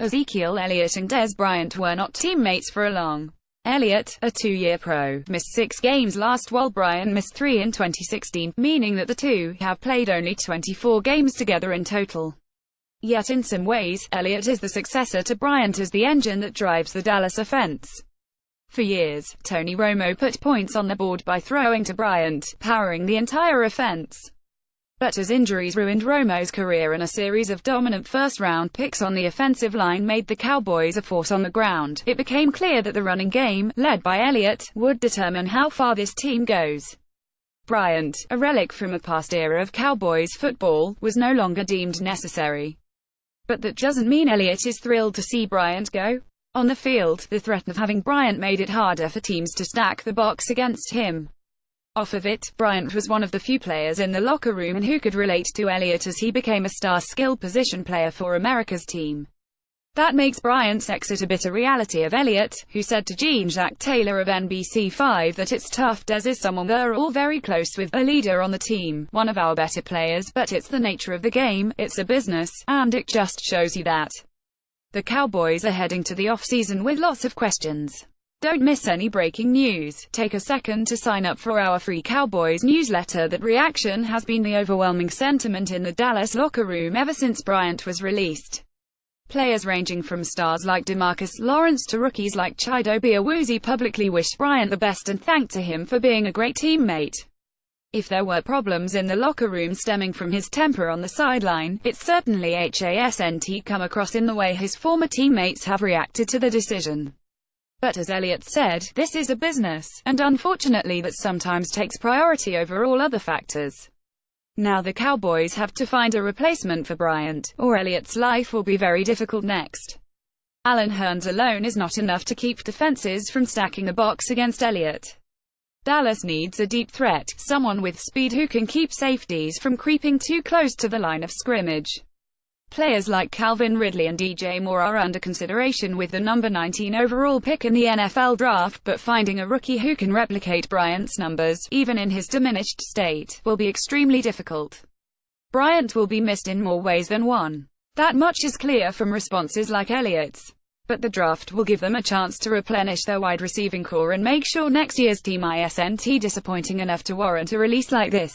Ezekiel Elliott and Dez Bryant were not teammates for long. Elliott, a two-year pro, missed 6 games last while Bryant missed 3 in 2016, meaning that the two have played only 24 games together in total. Yet in some ways, Elliott is the successor to Bryant as the engine that drives the Dallas offense. For years, Tony Romo put points on the board by throwing to Bryant, powering the entire offense. But as injuries ruined Romo's career and a series of dominant first-round picks on the offensive line made the Cowboys a force on the ground, it became clear that the running game, led by Elliott, would determine how far this team goes. Bryant, a relic from a past era of Cowboys football, was no longer deemed necessary. But that doesn't mean Elliott is thrilled to see Bryant go. On the field, the threat of having Bryant made it harder for teams to stack the box against him. Off of it, Bryant was one of the few players in the locker room who could relate to Elliott as he became a star skill position player for America's team. That makes Bryant's exit a bitter reality of Elliott, who said to Jean-Jacques Taylor of NBC5 that it's tough. Dez is someone we're all very close with, a leader on the team, one of our better players, but it's the nature of the game, it's a business, and it just shows you that. The Cowboys are heading to the offseason with lots of questions. Don't miss any breaking news. Take a second to sign up for our free Cowboys newsletter. That reaction has been the overwhelming sentiment in the Dallas locker room ever since Bryant was released. Players ranging from stars like DeMarcus Lawrence to rookies like Chidobe Awuzie publicly wished Bryant the best and thanked him for being a great teammate. If there were problems in the locker room stemming from his temper on the sideline, it certainly hasn't come across in the way his former teammates have reacted to the decision. But as Elliott said, this is a business, and unfortunately that sometimes takes priority over all other factors. Now the Cowboys have to find a replacement for Bryant, or Elliott's life will be very difficult next. Allen Hurns alone is not enough to keep defenses from stacking the box against Elliott. Dallas needs a deep threat, someone with speed who can keep safeties from creeping too close to the line of scrimmage. Players like Calvin Ridley and DJ Moore are under consideration with the number 19 overall pick in the NFL draft, but finding a rookie who can replicate Bryant's numbers, even in his diminished state, will be extremely difficult. Bryant will be missed in more ways than one. That much is clear from responses like Elliott's. But the draft will give them a chance to replenish their wide receiving core and make sure next year's team isn't disappointing enough to warrant a release like this.